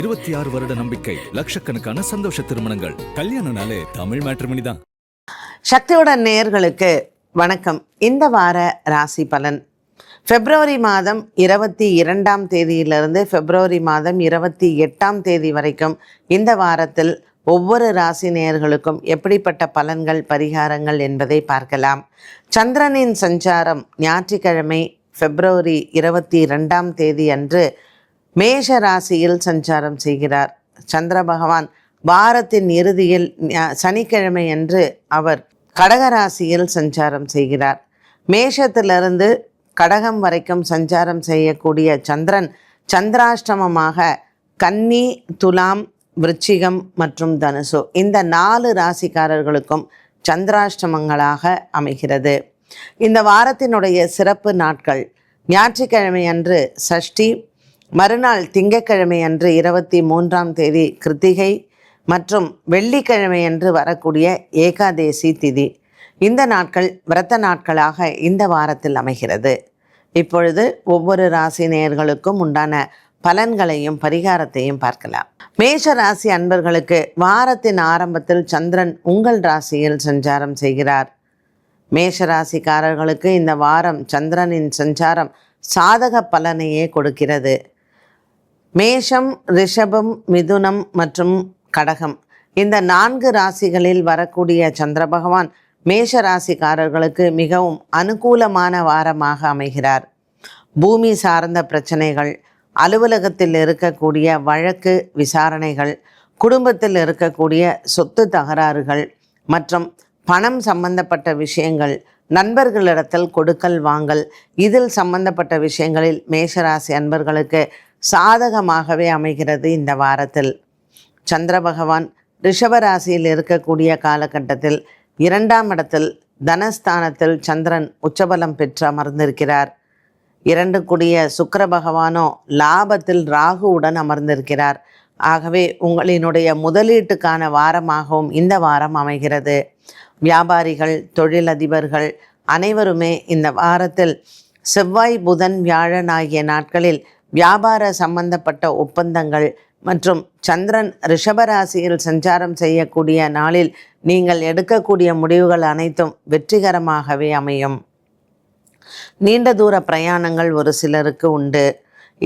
26 வருட நம்பிக்கை, லட்சக்கணக்கான சந்தோஷ திருமணங்கள். கல்யாணம்னாலே தமிழ் மேட்ரிமோனி தான். சக்தியுடன் நேயர்களுக்கு வணக்கம். இந்த வார ராசி பலன் பிப்ரவரி மாதம் 22ஆம் தேதியிலிருந்து பிப்ரவரி மாதம் 28ஆம் தேதி வரைக்கும் இந்த வாரத்தில் ஒவ்வொரு ராசி நேயர்களுக்கும் எப்படிப்பட்ட பலன்கள், பரிகாரங்கள் என்பதை பார்க்கலாம். சந்திரனின் சஞ்சாரம் ஞாயிற்றுக்கிழமை பிப்ரவரி 22ஆம் தேதி அன்று மேஷ ராசியில் சஞ்சாரம் செய்கிறார். சந்திர பகவான் வாரத்தின் இறுதியில் சனிக்கிழமை அன்று அவர் கடக ராசியில் சஞ்சாரம் செய்கிறார். மேஷத்திலிருந்து கடகம் வரைக்கும் சஞ்சாரம் செய்யக்கூடிய சந்திரன் சந்திராஷ்டமமாக கன்னி, துலாம், விருச்சிகம் மற்றும் தனுசு இந்த 4 ராசிக்காரர்களுக்கும் சந்திராஷ்டமங்களாக அமைகிறது. இந்த வாரத்தினுடைய சிறப்பு நாட்கள் ஞாயிற்றுக்கிழமை அன்று சஷ்டி, மறுநாள் திங்கட்கிழமை அன்று 23ஆம் தேதி கிருத்திகை மற்றும் வெள்ளிக்கிழமை அன்று வரக்கூடிய ஏகாதேசி திதி. இந்த நாட்கள் விரத நாட்களாக இந்த வாரத்தில் அமைகிறது. இப்பொழுது ஒவ்வொரு ராசி நேயர்களுக்கும் உண்டான பலன்களையும் பரிகாரத்தையும் பார்க்கலாம். மேஷ ராசி அன்பர்களுக்கு வாரத்தின் ஆரம்பத்தில் சந்திரன் உங்கள் ராசியில் சஞ்சாரம் செய்கிறார். மேஷ ராசிக்காரர்களுக்கு இந்த வாரம் சந்திரனின் சஞ்சாரம் சாதக பலனையே கொடுக்கிறது. மேஷம், ரிஷபம், மிதுனம் மற்றும் கடகம் இந்த 4 ராசிகளில் வரக்கூடிய சந்திர பகவான் மேஷ ராசிக்காரர்களுக்கு மிகவும் அனுகூலமான வாரமாக அமைகிறார். பூமி சார்ந்த பிரச்சனைகள், அலுவலகத்தில் இருக்கக்கூடிய வழக்கு விசாரணைகள், குடும்பத்தில் இருக்கக்கூடிய சொத்து தகராறுகள் மற்றும் பணம் சம்பந்தப்பட்ட விஷயங்கள், நண்பர்களிடத்தில் கொடுக்கல் வாங்கல், இதில் சம்பந்தப்பட்ட விஷயங்களில் மேஷராசி அன்பர்களுக்கு சாதகமாகவே அமைகிறது. இந்த வாரத்தில் சந்திர பகவான் ரிஷபராசியில் இருக்கக்கூடிய காலகட்டத்தில் 2ஆம் இடத்தில் தனஸ்தானத்தில் சந்திரன் உச்சபலம் பெற்று அமர்ந்திருக்கிறார். 2 கூடிய சுக்கிர பகவானோ லாபத்தில் ராகுவுடன் அமர்ந்திருக்கிறார். ஆகவே உங்களினுடைய முதலீட்டுக்கான வாரமாகவும் இந்த வாரம் அமைகிறது. வியாபாரிகள், தொழிலதிபர்கள் அனைவருமே இந்த வாரத்தில் செவ்வாய், புதன், வியாழன் ஆகிய நாட்களில் வியாபார சம்பந்தப்பட்ட ஒப்பந்தங்கள் மற்றும் சந்திரன் ரிஷபராசியில் சஞ்சாரம் செய்யக்கூடிய நாளில் நீங்கள் எடுக்கக்கூடிய முடிவுகள் அனைத்தும் வெற்றிகரமாகவே அமையும். நீண்ட தூர பிரயாணங்கள் ஒரு சிலருக்கு உண்டு.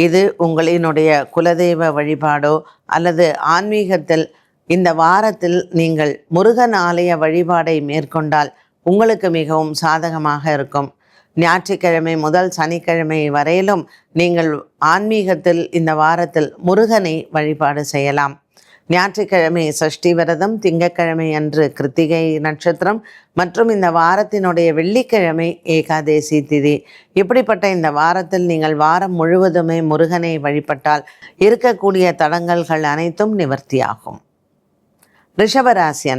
இது உங்களினுடைய குலதெய்வ வழிபாடோ அல்லது ஆன்மீகத்தில் இந்த வாரத்தில் நீங்கள் முருகன் ஆலய வழிபாடை மேற்கொண்டால் உங்களுக்கு மிகவும் சாதகமாக இருக்கும். ஞாயிற்றுக்கிழமை முதல் சனிக்கிழமை வரையிலும் நீங்கள் ஆன்மீகத்தில் இந்த வாரத்தில் முருகனை வழிபாடு செய்யலாம். ஞாயிற்றுக்கிழமை சஷ்டி விரதம், திங்கட்கிழமை அன்று கிருத்திகை நட்சத்திரம் மற்றும் இந்த வாரத்தினுடைய வெள்ளிக்கிழமை ஏகாதேசி திதி. இப்படிப்பட்ட இந்த வாரத்தில் நீங்கள் வாரம் முழுவதுமே முருகனை வழிபட்டால் இருக்கக்கூடிய தடங்கல்கள் அனைத்தும் நிவர்த்தியாகும். ரிஷபராசி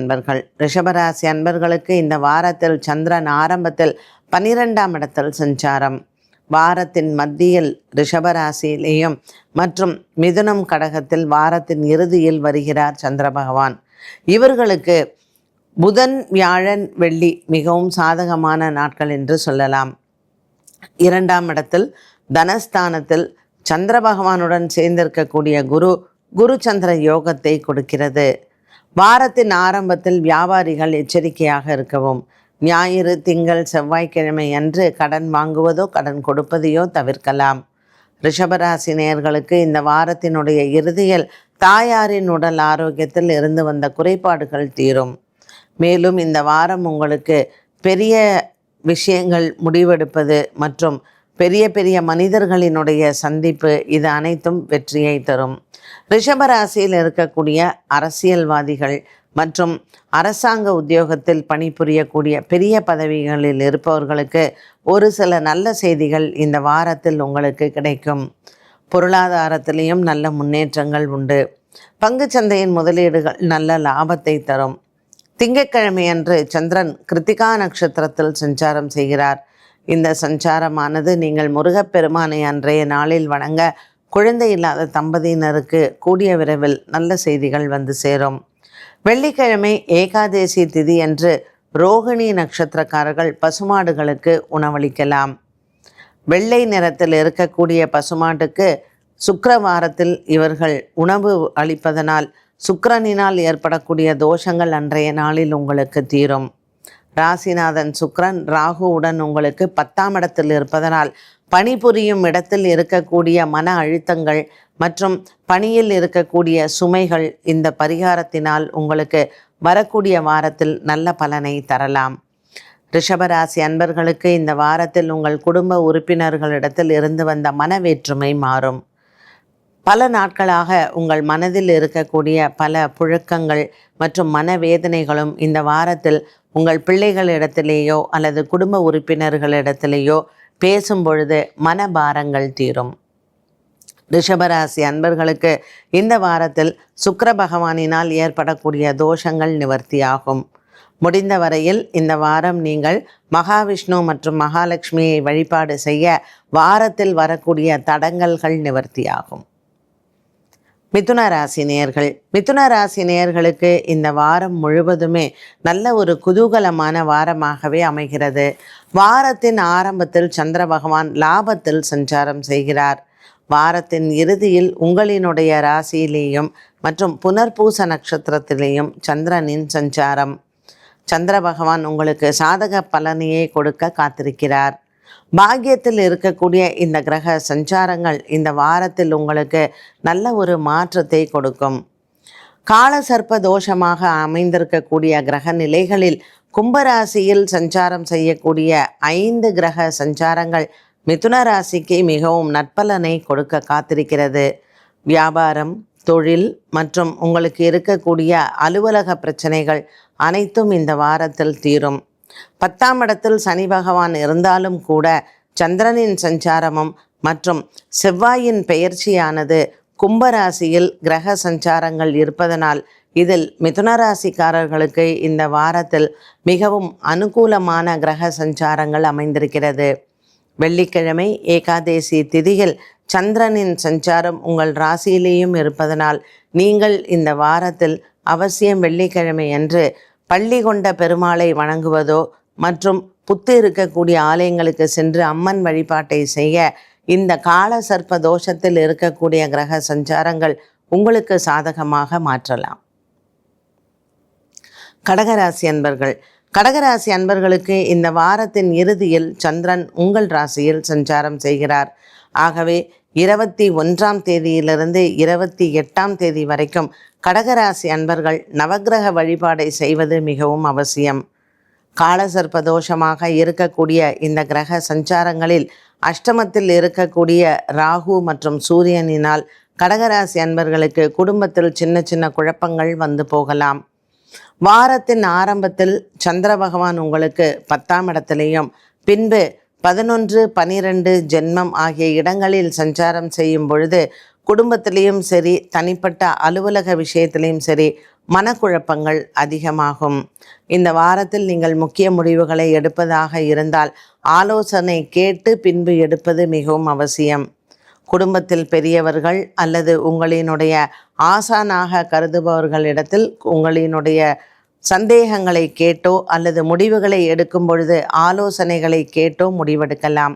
அன்பர்களுக்கு இந்த வாரத்தில் சந்திரன் ஆரம்பத்தில் 12ஆம் இடத்தில் சஞ்சாரம். வாரத்தின் மத்தியில் ரிஷபராசியிலேயும் மற்றும் மிதுனம், கடகத்தில் வாரத்தின் இறுதியில் வருகிறார் சந்திர பகவான். இவர்களுக்கு புதன், வியாழன், வெள்ளி மிகவும் சாதகமான நாட்கள் என்று சொல்லலாம். 2ஆம் இடத்தில் தனஸ்தானத்தில் சந்திர பகவானுடன் சேர்ந்திருக்கக்கூடிய குரு சந்திர யோகத்தை கொடுக்கிறது. வாரத்தின் ஆரம்பத்தில் வியாபாரிகள் எச்சரிக்கையாக இருக்கவும். ஞாயிறு, திங்கள், செவ்வாய்க்கிழமை அன்று கடன் வாங்குவதோ கடன் கொடுப்பதையோ தவிர்க்கலாம். ரிஷபராசி நேயர்களுக்கு இந்த வாரத்தினுடைய இறுதியில் தாயாரின் உடல் ஆரோக்கியத்தில் இருந்து வந்த குறைபாடுகள் தீரும். மேலும் இந்த வாரம் உங்களுக்கு பெரிய விஷயங்கள் முடிவெடுப்பது மற்றும் பெரிய பெரிய மனிதர்களினுடைய சந்திப்பு, இது அனைத்தும் வெற்றியை தரும். ரிஷபராசியில் இருக்கக்கூடிய அரசியல்வாதிகள் மற்றும் அரசாங்க உத்தியோகத்தில் பணிபுரியக்கூடிய பெரிய பதவிகளில் இருப்பவர்களுக்கு ஒரு சில நல்ல செய்திகள் இந்த வாரத்தில் உங்களுக்கு கிடைக்கும். பொருளாதாரத்திலையும் நல்ல முன்னேற்றங்கள் உண்டு. பங்குச்சந்தையின் முதலீடுகள் நல்ல லாபத்தை தரும். திங்கட்கிழமை அன்று சந்திரன் கிருத்திகா நட்சத்திரத்தில் சஞ்சாரம் செய்கிறார். இந்த சஞ்சாரமானது நீங்கள் முருகப்பெருமானை அன்றைய நாளில் வணங்க குழந்தை இல்லாத தம்பதியினருக்கு கூடிய விரைவில் நல்ல செய்திகள் வந்து சேரும். வெள்ளிக்கிழமை ஏகாதேசி திதி அன்று ரோகிணி நட்சத்திரக்காரர்கள் பசுமாடுகளுக்கு உணவளிக்கலாம். வெள்ளை நிறத்தில் இருக்கக்கூடிய பசுமாட்டுக்கு சுக்கிரவாரத்தில் இவர்கள் உணவு அளிப்பதனால் சுக்கிரனினால் ஏற்படக்கூடிய தோஷங்கள் அன்றைய நாளில் உங்களுக்கு தீரும். ராசிநாதன் சுக்கிரன் ராகுவுடன் உங்களுக்கு 10ஆம் இடத்தில் இருப்பதனால் பணிபுரியும் இடத்தில் இருக்கக்கூடிய மன அழுத்தங்கள் மற்றும் பணியில் இருக்கக்கூடிய சுமைகள் இந்த பரிகாரத்தினால் உங்களுக்கு வரக்கூடிய வாரத்தில் நல்ல பலனை தரலாம். ரிஷபராசி அன்பர்களுக்கு இந்த வாரத்தில் உங்கள் குடும்ப உறுப்பினர்களிடத்தில் இருந்து வந்த மனவேற்றுமை மாறும். பல நாட்களாக உங்கள் மனதில் இருக்கக்கூடிய பல புழுக்கங்கள் மற்றும் மனவேதனைகளும் இந்த வாரத்தில் உங்கள் பிள்ளைகளிடத்திலேயோ அல்லது குடும்ப உறுப்பினர்களிடத்திலேயோ பேசும் பொழுது மனபாரங்கள் தீரும். ரிஷபராசி அன்பர்களுக்கு இந்த வாரத்தில் சுக்கிர பகவானினால் ஏற்படக்கூடிய தோஷங்கள் நிவர்த்தியாகும். முடிந்த வரையில் இந்த வாரம் நீங்கள் மகாவிஷ்ணு மற்றும் மகாலட்சுமியை வழிபாடு செய்ய வாரத்தில் வரக்கூடிய தடங்கல்கள் நிவர்த்தியாகும். மிதுன ராசி நேயர்கள், மிதுன ராசி நேயர்களுக்கு இந்த வாரம் முழுவதுமே நல்ல ஒரு குதூகலமான வாரமாகவே அமைகிறது. வாரத்தின் ஆரம்பத்தில் சந்திர பகவான் லாபத்தில் சஞ்சாரம் செய்கிறார். வாரத்தின் இறுதியில் உங்களினுடைய ராசியிலேயும் மற்றும் புனர்பூச நட்சத்திரத்திலேயும் சந்திரனின் சஞ்சாரம். சந்திர பகவான் உங்களுக்கு சாதக பலனையே கொடுக்க காத்திருக்கிறார். பாக்கியத்தில் இருக்கக்கூடிய இந்த கிரக சஞ்சாரங்கள் இந்த வாரத்தில் உங்களுக்கு நல்ல ஒரு மாற்றத்தை கொடுக்கும். கால சர்ப்ப தோஷமாக அமைந்திருக்கக்கூடிய கிரக நிலைகளில் கும்பராசியில் சஞ்சாரம் செய்யக்கூடிய 5 கிரக சஞ்சாரங்கள் மிதுன ராசிக்கு மிகவும் நற்பலனை கொடுக்க காத்திருக்கிறது. வியாபாரம், தொழில் மற்றும் உங்களுக்கு இருக்கக்கூடிய அலுவலக பிரச்சனைகள் அனைத்தும் இந்த வாரத்தில் தீரும். 10ஆம் இடத்தில் சனி பகவான் இருந்தாலும் கூட சந்திரனின் சஞ்சாரமும் மற்றும் செவ்வாயின் பெயர்ச்சியானது கும்பராசியில் கிரக சஞ்சாரங்கள் இருப்பதனால் இதில் மிதுன ராசிக்காரர்களுக்கு இந்த வாரத்தில் மிகவும் அனுகூலமான கிரக சஞ்சாரங்கள் அமைந்திருக்கிறது. வெள்ளிக்கிழமை ஏகாதேசி திதியில் சந்திரனின் சஞ்சாரம் உங்கள் ராசியிலேயும் இருப்பதனால் நீங்கள் இந்த வாரத்தில் அவசியம் வெள்ளிக்கிழமை அன்று பள்ளி கொண்ட பெருமாளை வணங்குவதோ மற்றும் புத்து இருக்கக்கூடிய ஆலயங்களுக்கு சென்று அம்மன் வழிபாட்டை செய்ய இந்த கால சர்ப்ப தோஷத்தில் இருக்கக்கூடிய கிரக சஞ்சாரங்கள் உங்களுக்கு சாதகமாக மாற்றலாம். கடகராசி அன்பர்கள், கடகராசி அன்பர்களுக்கு இந்த வாரத்தின் இறுதியில் சந்திரன் உங்கள் ராசியில் சஞ்சாரம் செய்கிறார். ஆகவே 21ஆம் தேதியிலிருந்து 28ஆம் தேதி வரைக்கும் கடகராசி அன்பர்கள் நவக்கிரக வழிபாடை செய்வது மிகவும் அவசியம். காலசர்ப்ப தோஷமாக இருக்கக்கூடிய இந்த கிரக சஞ்சாரங்களில் அஷ்டமத்தில் இருக்கக்கூடிய ராகு மற்றும் சூரியனினால் கடகராசி அன்பர்களுக்கு குடும்பத்தில் சின்ன சின்ன குழப்பங்கள் வந்து போகலாம். வாரத்தின் ஆரம்பத்தில் சந்திர பகவான் உங்களுக்கு 10ஆம் இடத்திலேயும் பின்பு 11, 12 ஜென்மம் ஆகிய இடங்களில் சஞ்சாரம் செய்யும் பொழுது குடும்பத்திலையும் சரி தனிப்பட்ட அலுவலக விஷயத்திலையும் சரி மனக்குழப்பங்கள் அதிகமாகும். இந்த வாரத்தில் நீங்கள் முக்கிய முடிவுகளை எடுப்பதாக இருந்தால் ஆலோசனை கேட்டு பின்பு எடுப்பது மிகவும் அவசியம். குடும்பத்தில் பெரியவர்கள் அல்லது உங்களினுடைய ஆசானாக கருதுபவர்களிடத்தில் உங்களினுடைய சந்தேகங்களை கேட்டோ அல்லது முடிவுகளை எடுக்கும் பொழுது ஆலோசனைகளை கேட்டோ முடிவெடுக்கலாம்.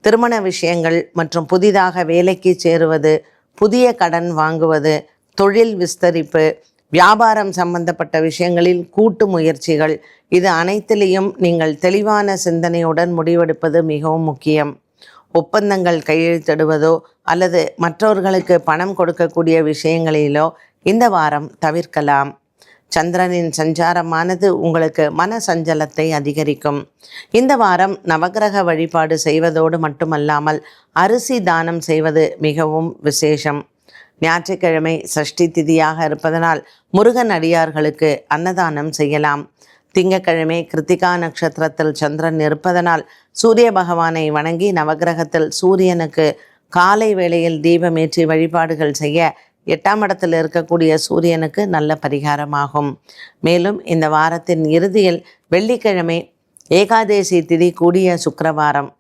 திருமண விஷயங்கள் மற்றும் புதிதாக வேலைக்கு சேருவது, புதிய கடன் வாங்குவது, தொழில் விஸ்தரிப்பு, வியாபாரம் சம்பந்தப்பட்ட விஷயங்களில் கூட்டு முயற்சிகள், இது அனைத்திலையும் நீங்கள் தெளிவான சிந்தனையுடன் முடிவெடுப்பது மிகவும் முக்கியம். ஒப்பந்தங்கள் கையெழுத்திடுவதோ அல்லது மற்றவர்களுக்கு பணம் கொடுக்கக்கூடிய விஷயங்களிலோ இந்த வாரம் தவிர்க்கலாம். சந்திரனின் சஞ்சாரமானது உங்களுக்கு மன சஞ்சலத்தை அதிகரிக்கும். இந்த வாரம் நவக்கிரக வழிபாடு செய்வதோடு மட்டுமல்லாமல் அரிசி தானம் செய்வது மிகவும் விசேஷம். ஞாயிற்றுக்கிழமை சஷ்டி திதியாக இருப்பதனால் முருகன் அடியார்களுக்கு அன்னதானம் செய்யலாம். திங்கட்கிழமை கிருத்திகா நட்சத்திரத்தில் சந்திரன் இருப்பதனால் சூரிய பகவானை வணங்கி நவக்கிரகத்தில் சூரியனுக்கு காலை வேளையில் தீபமேற்றி வழிபாடுகள் செய்ய 8ஆம் இடத்தில் இருக்கக்கூடிய சூரியனுக்கு நல்ல பரிகாரமாகும். மேலும் இந்த வாரத்தின் இறுதியில் வெள்ளிக்கிழமை ஏகாதேசி திதி கூடிய சுக்கிரவாரம்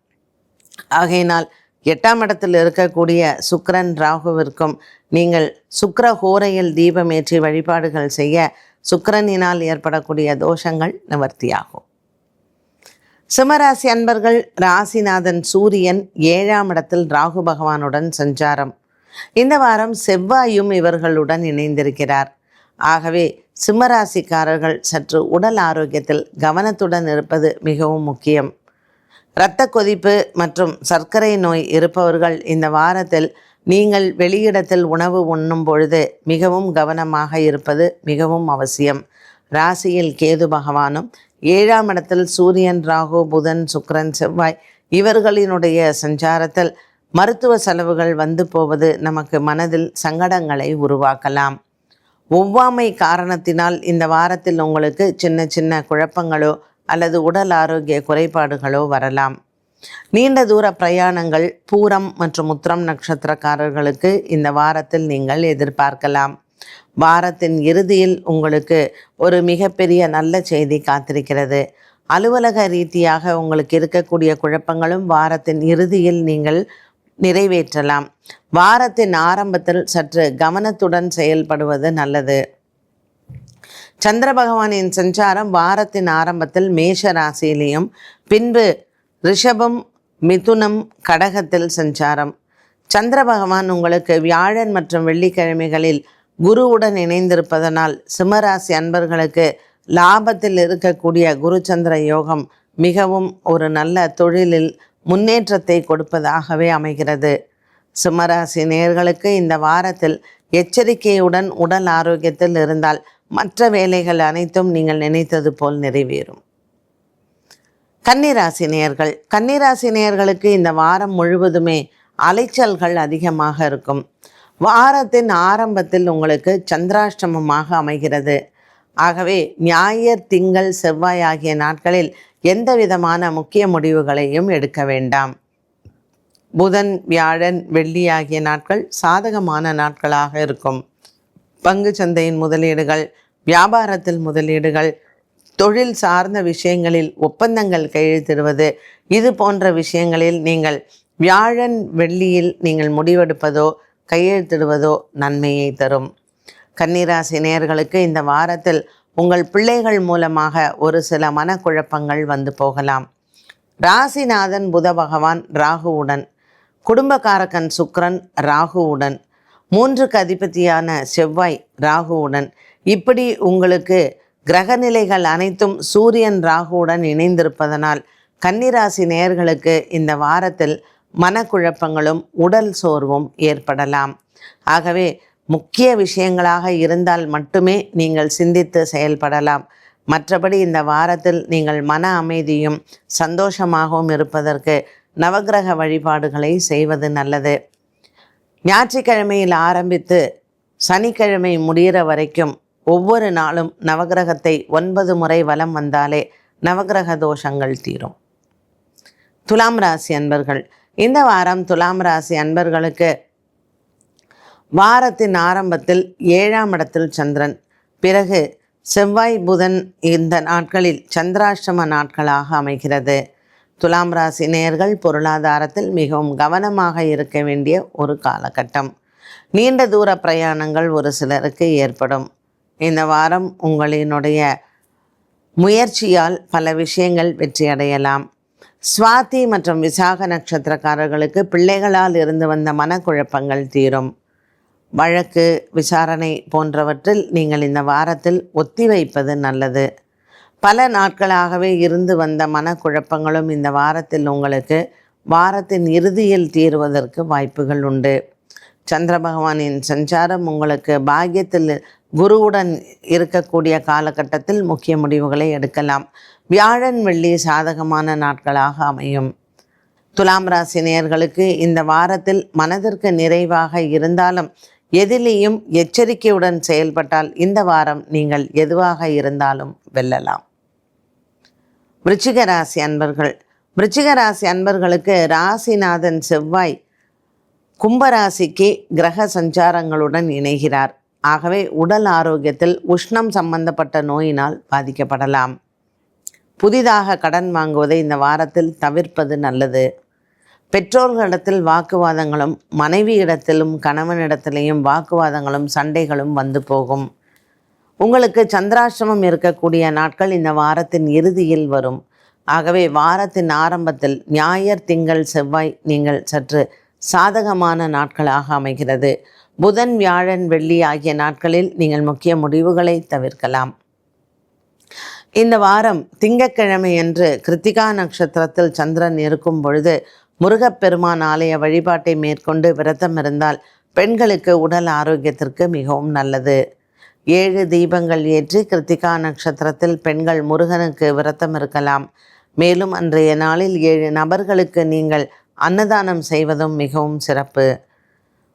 ஆகையினால் 8ஆம் இடத்தில் இருக்கக்கூடிய சுக்கிரன் ராகுவிற்கும் நீங்கள் சுக்கிர ஹோரையில் தீபமேற்றி வழிபாடுகள் செய்ய சுக்கிரனினால் ஏற்படக்கூடிய தோஷங்கள் நிவர்த்தியாகும். சிம்மராசி அன்பர்கள், ராசிநாதன் சூரியன் 7ஆம் இடத்தில் ராகு பகவானுடன் சஞ்சாரம். இந்த வாரம் செவ்வாயும் இவர்களுடன் இணைந்திருக்கிறார். ஆகவே சிம்மராசிக்காரர்கள் சற்று உடல் ஆரோக்கியத்தில் கவனத்துடன் இருப்பது மிகவும் முக்கியம். இரத்த கொதிப்பு மற்றும் சர்க்கரை நோய் இருப்பவர்கள் இந்த வாரத்தில் நீங்கள் வெளியிடத்தில் உணவு உண்ணும் பொழுது மிகவும் கவனமாக இருப்பது மிகவும் அவசியம். ராசியில் கேது பகவானும் 7ஆம் இடத்தில் சூரியன், ராகு, புதன், சுக்கிரன், செவ்வாய் இவர்களினுடைய சஞ்சாரத்தில் மருத்துவ செலவுகள் வந்து போவது நமக்கு மனதில் சங்கடங்களை உருவாக்கலாம். ஒவ்வாமை காரணத்தினால் இந்த வாரத்தில் உங்களுக்கு சின்ன சின்ன குழப்பங்களோ அல்லது உடல் ஆரோக்கிய குறைபாடுகளோ வரலாம். நீண்ட தூர பிரயாணங்கள் பூரம் மற்றும் உத்திரம் நட்சத்திரக்காரர்களுக்கு இந்த வாரத்தில் நீங்கள் எதிர்பார்க்கலாம். வாரத்தின் இறுதியில் உங்களுக்கு ஒரு மிகப்பெரிய நல்ல செய்தி காத்திருக்கிறது. அலுவலக ரீதியாக உங்களுக்கு இருக்கக்கூடிய குழப்பங்களும் வாரத்தின் இறுதியில் நீங்கள் நிறைவேற்றலாம். வாரத்தின் ஆரம்பத்தில் சற்று கவனத்துடன் செயல்படுவது நல்லது. சந்திர பகவானின் சஞ்சாரம் வாரத்தின் ஆரம்பத்தில் மேஷ ராசியிலையும் பின்பு ரிஷபம், மிதுனம், கடகத்தில் சஞ்சாரம். சந்திர பகவான் உங்களுக்கு வியாழன் மற்றும் வெள்ளிக்கிழமைகளில் குருவுடன் இணைந்திருப்பதனால் சிம்மராசி அன்பர்களுக்கு லாபத்தில் இருக்கக்கூடிய குரு சந்திர யோகம் மிகவும் ஒரு நல்ல தொழிலில் முன்னேற்றத்தை கொடுப்பதாகவே அமைகிறது. சிம்மராசி நேயர்களுக்கு இந்த வாரத்தில் எச்சரிக்கையுடன் உடல் ஆரோக்கியத்தில் இருந்தால் மற்ற வேலைகள் அனைத்தும் நீங்கள் நினைத்தது போல் நிறைவேறும். கன்னிராசி நேயர்கள், கன்னிராசி நேயர்களுக்கு இந்த வாரம் முழுவதுமே அலைச்சல்கள் அதிகமாக இருக்கும். வாரத்தின் ஆரம்பத்தில் உங்களுக்கு சந்திராஷ்டமமாக அமைகிறது. ஆகவே ஞாயிறு, திங்கள், செவ்வாய் ஆகிய நாட்களில் எந்த விதமான முக்கிய முடிவுகளையும் எடுக்க வேண்டாம். புதன், வியாழன், வெள்ளி ஆகிய நாட்கள் சாதகமான நாட்களாக இருக்கும். பங்கு சந்தையின் முதலீடுகள், வியாபாரத்தில் முதலீடுகள், தொழில் சார்ந்த விஷயங்களில் ஒப்பந்தங்கள் கையெழுத்திடுவது, இது போன்ற விஷயங்களில் நீங்கள் வியாழன் வெள்ளியில் நீங்கள் முடிவெடுப்பதோ கையெழுத்திடுவதோ நன்மையை தரும். கன்னிராசி நேயர்களுக்கு இந்த வாரத்தில் உங்கள் பிள்ளைகள் மூலமாக ஒரு சில மனக்குழப்பங்கள் வந்து போகலாம். ராசிநாதன் புத பகவான் ராகுவுடன், குடும்பக்காரகன் சுக்கிரன் ராகுவுடன், 3க்கு அதிபதியான செவ்வாய் ராகுவுடன், இப்படி உங்களுக்கு கிரகநிலைகள் அனைத்தும் சூரியன் ராகுவுடன் இணைந்திருப்பதனால் கன்னிராசி நேயர்களுக்கு இந்த வாரத்தில் மனக்குழப்பங்களும் உடல் சோர்வும் ஏற்படலாம். ஆகவே முக்கிய விஷயங்களாக இருந்தால் மட்டுமே நீங்கள் சிந்தித்து செயல்படலாம். மற்றபடி இந்த வாரத்தில் நீங்கள் மன அமைதியும் சந்தோஷமாகவும் இருப்பதற்கு நவக்கிரக வழிபாடுகளை செய்வது நல்லது. ஞாயிற்றுக்கிழமையில் ஆரம்பித்து சனிக்கிழமை முடிகிற வரைக்கும் ஒவ்வொரு நாளும் நவக்கிரகத்தை 9 முறை வலம் வந்தாலே நவக்கிரக தோஷங்கள் தீரும். துலாம் ராசி அன்பர்கள், இந்த வாரம் துலாம் ராசி அன்பர்களுக்கு வாரத்தின் ஆரம்பத்தில் 7ஆம் இடத்தில் சந்திரன், பிறகு செவ்வாய், புதன் இந்த நாட்களில் சந்திராஷ்டம நாட்களாக அமைகிறது. துலாம் ராசி நேயர்கள் பொருளாதாரத்தில் மிகவும் கவனமாக இருக்க வேண்டிய ஒரு காலகட்டம். நீண்ட தூர பிரயாணங்கள் ஒரு சிலருக்கு ஏற்படும். இந்த வாரம் உங்களினுடைய முயற்சியால் பல விஷயங்கள் வெற்றியடையலாம். சுவாதி மற்றும் விசாக நட்சத்திரக்காரர்களுக்கு பிள்ளைகளால் இருந்து வந்த மனக்குழப்பங்கள் தீரும். வழக்கு, விசாரணை போன்றவற்றில் நீங்கள் இந்த வாரத்தில் ஒத்திவைப்பது நல்லது. பல நாட்களாகவே இருந்து வந்த மனக்குழப்பங்களும் இந்த வாரத்தில் உங்களுக்கு வாரத்தின் இறுதியில் தீர்வதற்கு வாய்ப்புகள் உண்டு. சந்திர பகவானின் சஞ்சாரம் உங்களுக்கு பாக்கியத்தில் குருவுடன் இருக்கக்கூடிய காலகட்டத்தில் முக்கிய முடிவுகளை எடுக்கலாம். வியாழன் வெள்ளி சாதகமான நாட்களாக அமையும். துலாம் ராசி நேயர்களுக்கு இந்த வாரத்தில் மனதிற்கு நிறைவாக இருந்தாலும் எதிலேயும் எச்சரிக்கையுடன் செயல்பட்டால் இந்த வாரம் நீங்கள் எதுவாக இருந்தாலும் வெல்லலாம். விருச்சிக ராசி அன்பர்கள், விருச்சிக ராசி அன்பர்களுக்கு ராசிநாதன் செவ்வாய் கும்பராசிக்கு கிரக சஞ்சாரங்களுடன் இணைகிறார். ஆகவே உடல் ஆரோக்கியத்தில் உஷ்ணம் சம்பந்தப்பட்ட நோயினால் பாதிக்கப்படலாம். புதிதாக கடன் வாங்குவதை இந்த வாரத்தில் தவிர்ப்பது நல்லது. பெற்றோர்களிடத்தில் வாக்குவாதங்களும், மனைவியிடத்திலும் கணவனிடத்திலேயும் வாக்குவாதங்களும் சண்டைகளும் வந்து போகும். உங்களுக்கு சந்திராஷ்டமம் இருக்கக்கூடிய நாட்கள் இந்த வாரத்தின் இறுதியில் வரும். ஆகவே வாரத்தின் ஆரம்பத்தில் ஞாயிறு, திங்கள், செவ்வாய் நீங்கள் சற்று சாதகமான நாட்களாக அமைகிறது. புதன், வியாழன், வெள்ளி ஆகிய நாட்களில் நீங்கள் முக்கிய முடிவுகளை தவிர்க்கலாம். இந்த வாரம் திங்கட்கிழமையன்று கிருத்திகா நட்சத்திரத்தில் சந்திரன் இருக்கும் பொழுது முருகப்பெருமான் ஆலய வழிபாட்டை மேற்கொண்டு விரதம் இருந்தால் பெண்களுக்கு உடல் ஆரோக்கியத்திற்கு மிகவும் நல்லது. 7 தீபங்கள் ஏற்றி கிருத்திகா நட்சத்திரத்தில் பெண்கள் முருகனுக்கு விரதம் இருக்கலாம். மேலும் அன்றைய நாளில் 7 நபர்களுக்கு நீங்கள் அன்னதானம் செய்வதும் மிகவும் சிறப்பு.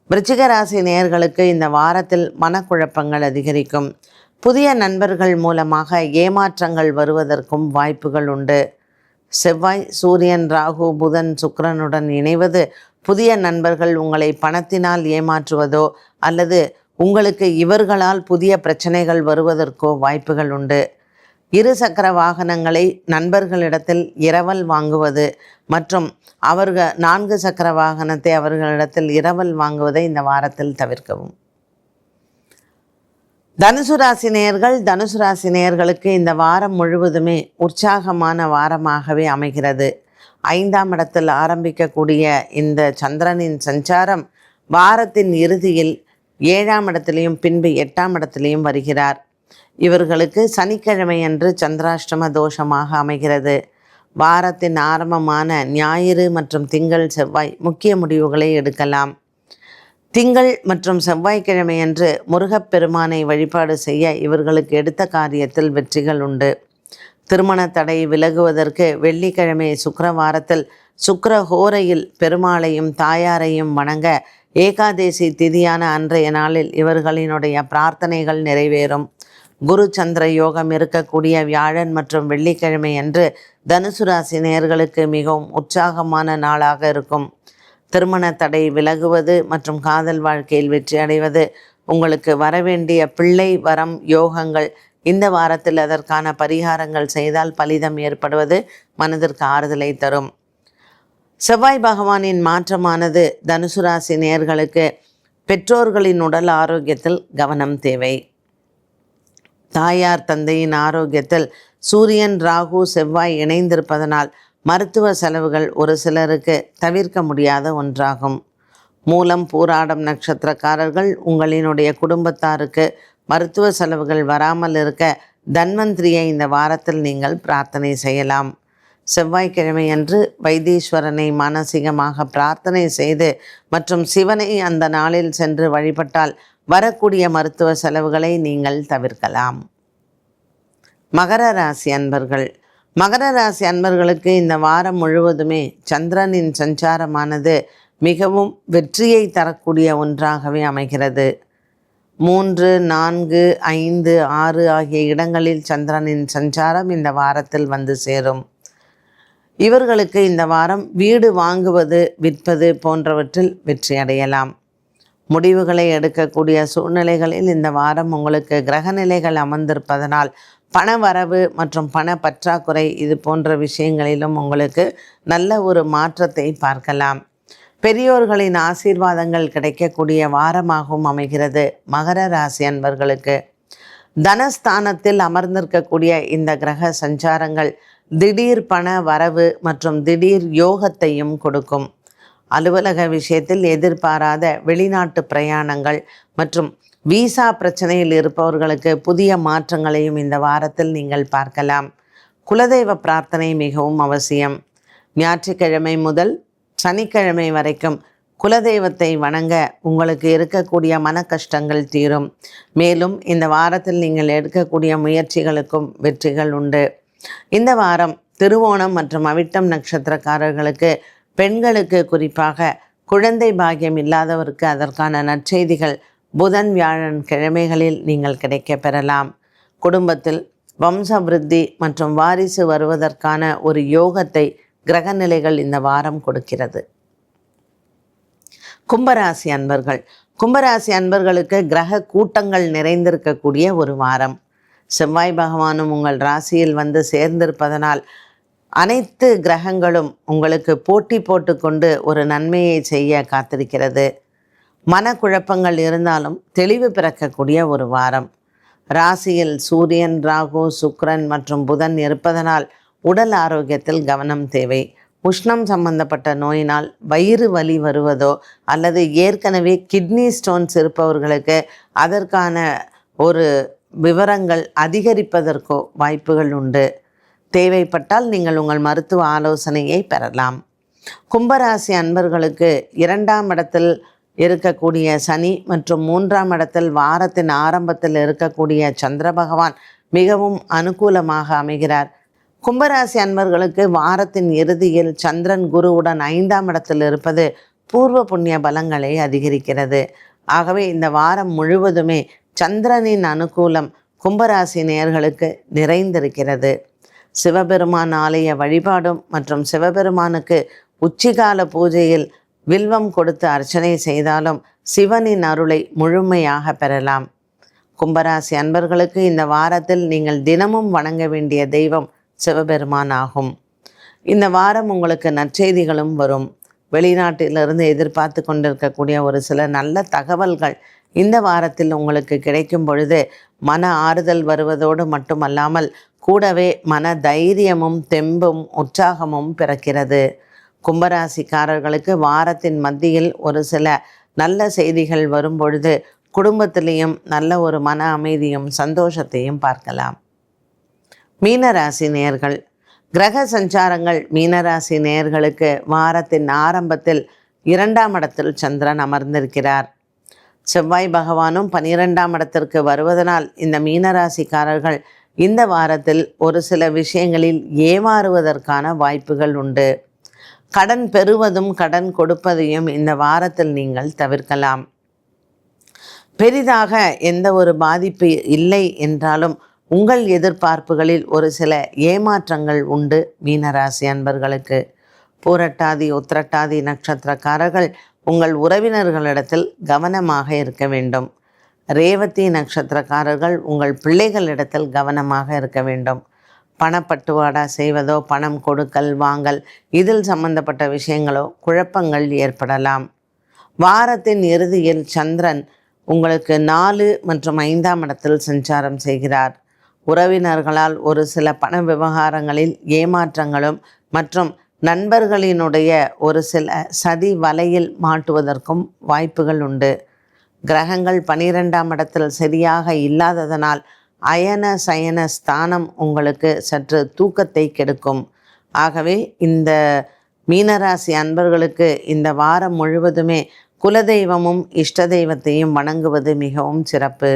விருச்சிக ராசி நேயர்களுக்கு இந்த வாரத்தில் மனக்குழப்பங்கள் அதிகரிக்கும். புதிய நண்பர்கள் மூலமாக ஏமாற்றங்கள் வருவதற்கும் வாய்ப்புகள் உண்டு. செவ்வாய், சூரியன், ராகு, புதன், சுக்கிரனுடன் இணைவது புதிய நண்பர்கள் உங்களை பணத்தினால் ஏமாற்றுவதோ அல்லது உங்களுக்கு இவர்களால் புதிய பிரச்சனைகள் வருவதற்கோ வாய்ப்புகள் உண்டு. 2 சக்கர வாகனங்களை நண்பர்களிடத்தில் இரவல் வாங்குவது மற்றும் 4 சக்கர வாகனத்தை அவர்களிடத்தில் இரவல் வாங்குவதை இந்த வாரத்தில் தவிர்க்கவும். தனுசு ராசி நேயர்களுக்கு இந்த வாரம் முழுவதுமே உற்சாகமான வாரமாகவே அமைகிறது. 5ஆம் இடத்தில் ஆரம்பிக்கக்கூடிய இந்த சந்திரனின் சஞ்சாரம் வாரத்தின் இறுதியில் 7ஆம் இடத்திலையும் பின்பு 8ஆம் இடத்திலையும் வருகிறார். இவர்களுக்கு சனிக்கிழமை அன்று சந்திராஷ்டம தோஷமாக அமைகிறது. வாரத்தின் ஆரம்பமான ஞாயிறு மற்றும் திங்கள், செவ்வாய் முக்கிய முடிவுகளை எடுக்கலாம். திங்கள் மற்றும் செவ்வாய்க்கிழமை அன்று முருகப்பெருமானை வழிபாடு செய்ய இவர்களுக்கு எடுத்த காரியத்தில் வெற்றிகள் உண்டு. திருமண தடை விலகுவதற்கு வெள்ளிக்கிழமை சுக்கிரவாரத்தில் சுக்கிரஹோரையில் பெருமாளையும் தாயாரையும் வணங்க ஏகாதேசி திதியான அன்றைய நாளில் இவர்களினுடைய பிரார்த்தனைகள் நிறைவேறும். குரு சந்திர யோகம் இருக்கக்கூடிய வியாழன் மற்றும் வெள்ளிக்கிழமை அன்று தனுசு ராசி நேயர்களுக்கு மிகவும் உற்சாகமான நாளாக இருக்கும். திருமண தடை விலகுவது மற்றும் காதல் வாழ்க்கையில் வெற்றி அடைவது, உங்களுக்கு வரவேண்டிய பிள்ளை வரம் யோகங்கள் இந்த வாரத்தில் அதற்கான பரிகாரங்கள் செய்தால் பலிதம் ஏற்படுவது மனதிற்கு ஆறுதலை தரும். செவ்வாய் பகவானின் மாற்றமானது தனுசு ராசி நேயர்களுக்கு பெற்றோர்களின் உடல் ஆரோக்கியத்தில் கவனம் தேவை. தாயார் தந்தையின் ஆரோக்கியத்தில் சூரியன், ராகு, செவ்வாய் இணைந்திருப்பதனால் மருத்துவ செலவுகள் ஒரு சிலருக்கு தவிர்க்க முடியாத ஒன்றாகும். மூலம், பூராடம் நட்சத்திரக்காரர்கள் உங்களினுடைய குடும்பத்தாருக்கு மருத்துவ செலவுகள் வராமல் இருக்க தன்வந்திரியை இந்த வாரத்தில் நீங்கள் பிரார்த்தனை செய்யலாம். செவ்வாய்க்கிழமை அன்று வைத்தீஸ்வரனை மானசீகமாக பிரார்த்தனை செய்து மற்றும் சிவனை அந்த நாளில் சென்று வழிபட்டால் வரக்கூடிய மருத்துவ செலவுகளை நீங்கள் தவிர்க்கலாம். மகர ராசி அன்பர்களுக்கு இந்த வாரம் முழுவதுமே சந்திரனின் சஞ்சாரமானது மிகவும் வெற்றியை தரக்கூடிய ஒன்றாகவே அமைகிறது. 3, 4, 5, 6 ஆகிய இடங்களில் சந்திரனின் சஞ்சாரம் இந்த வாரத்தில் வந்து சேரும். இவர்களுக்கு இந்த வாரம் வீடு வாங்குவது, விற்பது போன்றவற்றில் வெற்றி அடையலாம். முடிவுகளை எடுக்கக்கூடிய சூழ்நிலைகளில் இந்த வாரம் உங்களுக்கு கிரகநிலைகள் அமர்ந்திருப்பதனால் பண வரவு மற்றும் பண பற்றாக்குறை இது போன்ற விஷயங்களிலும் உங்களுக்கு நல்ல ஒரு மாற்றத்தை பார்க்கலாம். பெரியோர்களின் ஆசீர்வாதங்கள் கிடைக்கக்கூடிய வாரமாகவும் அமைகிறது. மகர ராசி அன்பர்களுக்கு தனஸ்தானத்தில் அமர்ந்திருக்கக்கூடிய இந்த கிரக சஞ்சாரங்கள் திடீர் பண வரவு மற்றும் திடீர் யோகத்தையும் கொடுக்கும். அலுவலக விஷயத்தில் எதிர்பாராத வெளிநாட்டு பிரயாணங்கள் மற்றும் விசா பிரச்சனையில் இருப்பவர்களுக்கு புதிய மாற்றங்களையும் இந்த வாரத்தில் நீங்கள் பார்க்கலாம். குலதெய்வ பிரார்த்தனை மிகவும் அவசியம். ஞாயிற்றுக்கிழமை முதல் சனிக்கிழமை வரைக்கும் குலதெய்வத்தை வணங்க உங்களுக்கு இருக்கக்கூடிய மன கஷ்டங்கள் தீரும். மேலும் இந்த வாரத்தில் நீங்கள் எடுக்கக்கூடிய முயற்சிகளுக்கும் வெற்றிகள் உண்டு. இந்த வாரம் திருவோணம் மற்றும் அவிட்டம் நட்சத்திரக்காரர்களுக்கு, பெண்களுக்கு குறிப்பாக குழந்தை பாக்கியம் இல்லாதவருக்கு அதற்கான நற்செய்திகள் புதன், வியாழன் கிழமைகளில் நீங்கள் கிடைக்க பெறலாம். குடும்பத்தில் வம்ச விருத்தி மற்றும் வாரிசு வருவதற்கான ஒரு யோகத்தை கிரகநிலைகள் இந்த வாரம் கொடுக்கிறது. கும்பராசி அன்பர்களுக்கு கிரக கூட்டங்கள் நிறைந்திருக்கக்கூடிய ஒரு வாரம். செவ்வாய் பகவானும் உங்கள் ராசியில் வந்து சேர்ந்திருப்பதனால் அனைத்து கிரகங்களும் உங்களுக்கு போட்டி போட்டுக்கொண்டு ஒரு நன்மையை செய்ய காத்திருக்கிறது. மனக்குழப்பங்கள் இருந்தாலும் தெளிவு பிறக்கக்கூடிய ஒரு வாரம். ராசியில் சூரியன், ராகு, சுக்கிரன் மற்றும் புதன் இருப்பதனால் உடல் ஆரோக்கியத்தில் கவனம் தேவை. உஷ்ணம் சம்பந்தப்பட்ட நோயினால் வயிறு வலி வருவதோ அல்லது ஏற்கனவே கிட்னி ஸ்டோன்ஸ் இருப்பவர்களுக்கு அதற்கான ஒரு விவரங்கள் அதிகரிப்பதற்கோ வாய்ப்புகள் உண்டு. தேவைப்பட்டால் நீங்கள் உங்கள் மருத்துவ ஆலோசனையை பெறலாம். கும்பராசி அன்பர்களுக்கு 2ஆம் இடத்தில் இருக்கக்கூடிய சனி மற்றும் 3ஆம் இடத்தில் வாரத்தின் ஆரம்பத்தில் இருக்கக்கூடிய சந்திர பகவான் மிகவும் அனுகூலமாக அமைகிறார். கும்பராசி அன்பர்களுக்கு வாரத்தின் இறுதியில் சந்திரன் குருவுடன் 5ஆம் இடத்தில் இருப்பது பூர்வ புண்ணிய பலங்களை அதிகரிக்கிறது. ஆகவே இந்த வாரம் முழுவதுமே சந்திரனின் அனுகூலம் கும்பராசி நேயர்களுக்கு நிறைந்திருக்கிறது. சிவபெருமான் ஆலய வழிபாடும் மற்றும் சிவபெருமானுக்கு உச்சிகால பூஜையில் வில்வம் கொடுத்து அர்ச்சனை செய்தாலும் சிவனின் அருளை முழுமையாக பெறலாம். கும்பராசி அன்பர்களுக்கு இந்த வாரத்தில் நீங்கள் தினமும் வணங்க வேண்டிய தெய்வம் சிவபெருமான் ஆகும். இந்த வாரம் உங்களுக்கு நற்செய்திகளும் வரும். வெளிநாட்டிலிருந்து எதிர்பார்த்து கொண்டிருக்கக்கூடிய ஒரு சில நல்ல தகவல்கள் இந்த வாரத்தில் உங்களுக்கு கிடைக்கும் பொழுது மன ஆறுதல் வருவதோடு மட்டுமல்லாமல் கூடவே மன தைரியமும் தெம்பும் உற்சாகமும் பிறக்கிறது. கும்பராசிக்காரர்களுக்கு வாரத்தின் மத்தியில் ஒரு சில நல்ல செய்திகள் வரும் பொழுது குடும்பத்திலையும் நல்ல ஒரு மன அமைதியும் சந்தோஷத்தையும் பார்க்கலாம். மீனராசி நேயர்கள், கிரக சஞ்சாரங்கள் மீனராசி நேயர்களுக்கு வாரத்தின் ஆரம்பத்தில் 2ஆம் இடத்தில் சந்திரன் அமர்ந்திருக்கிறார். செவ்வாய் பகவானும் 12ஆம் இடத்திற்கு வருவதனால் இந்த மீனராசிக்காரர்கள் இந்த வாரத்தில் ஒரு சில விஷயங்களில் ஏமாறுவதற்கான வாய்ப்புகள் உண்டு. கடன் பெறுவதும் கடன் கொடுப்பதையும் இந்த வாரத்தில் நீங்கள் தவிர்க்கலாம். பெரிதாக எந்த ஒரு பாதிப்பு இல்லை என்றாலும் உங்கள் எதிர்பார்ப்புகளில் ஒரு சில ஏமாற்றங்கள் உண்டு. மீனராசி அன்பர்களுக்கு பூரட்டாதி உத்திரட்டாதி நட்சத்திரக்காரர்கள் உங்கள் உறவினர்களிடத்தில் கவனமாக இருக்க வேண்டும். ரேவதி நட்சத்திரக்காரர்கள் உங்கள் பிள்ளைகளிடத்தில் கவனமாக இருக்க வேண்டும். பணப்பட்டுவாடா செய்வதோ பணம் கொடுக்கல் வாங்கல் இதில் சம்பந்தப்பட்ட விஷயங்களோ குழப்பங்கள் ஏற்படலாம். வாரத்தின் இறுதியில் சந்திரன் உங்களுக்கு 4 மற்றும் 5ஆம் இடத்தில் சஞ்சாரம் செய்கிறார். உறவினர்களால் ஒரு சில பண விவகாரங்களில் ஏமாற்றங்களும் மற்றும் நண்பர்களினுடைய ஒரு சில சதி வலையில் மாட்டுவதற்கும் வாய்ப்புகள் உண்டு. கிரகங்கள் 12ஆம் இடத்தில் சரியாக இல்லாததனால் அயன சயன ஸ்தானம் உங்களுக்கு சற்று தூக்கத்தை கெடுக்கும். ஆகவே இந்த மீனராசி அன்பர்களுக்கு இந்த வாரம் முழுவதுமே குலதெய்வமும் இஷ்ட தெய்வத்தையும் வணங்குவது மிகவும் சிறப்பு.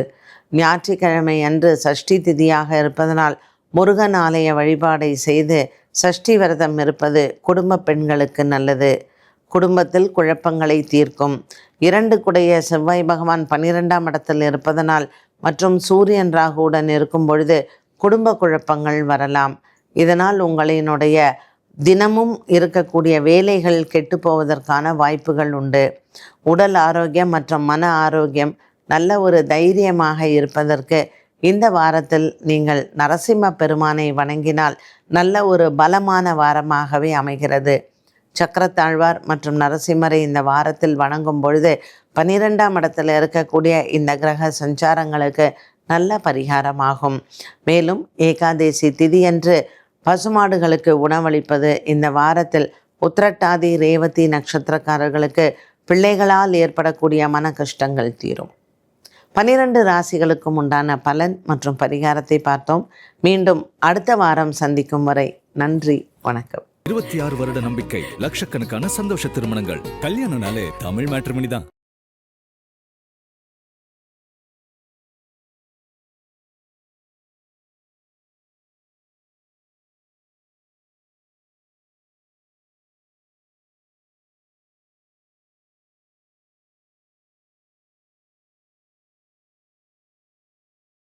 ஞாயிற்றுக்கிழமை அன்று சஷ்டி திதியாக இருப்பதனால் முருகன் ஆலய வழிபாடை செய்து சஷ்டி விரதம் இருப்பது குடும்ப பெண்களுக்கு நல்லது. குடும்பத்தில் குழப்பங்களை தீர்க்கும். 2 குடைய செவ்வாய் பகவான் 12ஆம் இடத்தில் இருப்பதனால் மற்றும் சூரியன் ராகுவுடன் இருக்கும் பொழுது குடும்ப குழப்பங்கள் வரலாம். இதனால் உங்களினுடைய தினமும் இருக்கக்கூடிய வேலைகள் கெட்டு போவதற்கான வாய்ப்புகள் உண்டு. உடல் ஆரோக்கியம் மற்றும் மன ஆரோக்கியம் நல்ல ஒரு தைரியமாக இருப்பதற்கு இந்த வாரத்தில் நீங்கள் நரசிம்ம பெருமானை வணங்கினால் நல்ல ஒரு பலமான வாரமாகவே அமைகிறது. சக்கரத்தாழ்வார் மற்றும் நரசிம்மரை இந்த வாரத்தில் வணங்கும் பொழுது 12ஆம் இடத்தில் இருக்கக்கூடிய இந்த கிரக சஞ்சாரங்களுக்கு நல்ல பரிகாரமாகும். மேலும் ஏகாதேசி திதியன்று பசுமாடுகளுக்கு உணவளிப்பது இந்த வாரத்தில் உத்திரட்டாதி ரேவதி நட்சத்திரக்காரர்களுக்கு பிள்ளைகளால் ஏற்படக்கூடிய மன கஷ்டங்கள் தீரும். 12 ராசிகளுக்கும் உண்டான பலன் மற்றும் பரிகாரத்தை பார்த்தோம். மீண்டும் அடுத்த வாரம் சந்திக்கும் வரை நன்றி, வணக்கம். 26 வருட நம்பிக்கை, லட்சக்கணக்கான சந்தோஷ திருமணங்கள். கல்யாணம்னாலே தமிழ் மேட்ரிமோனி தான்.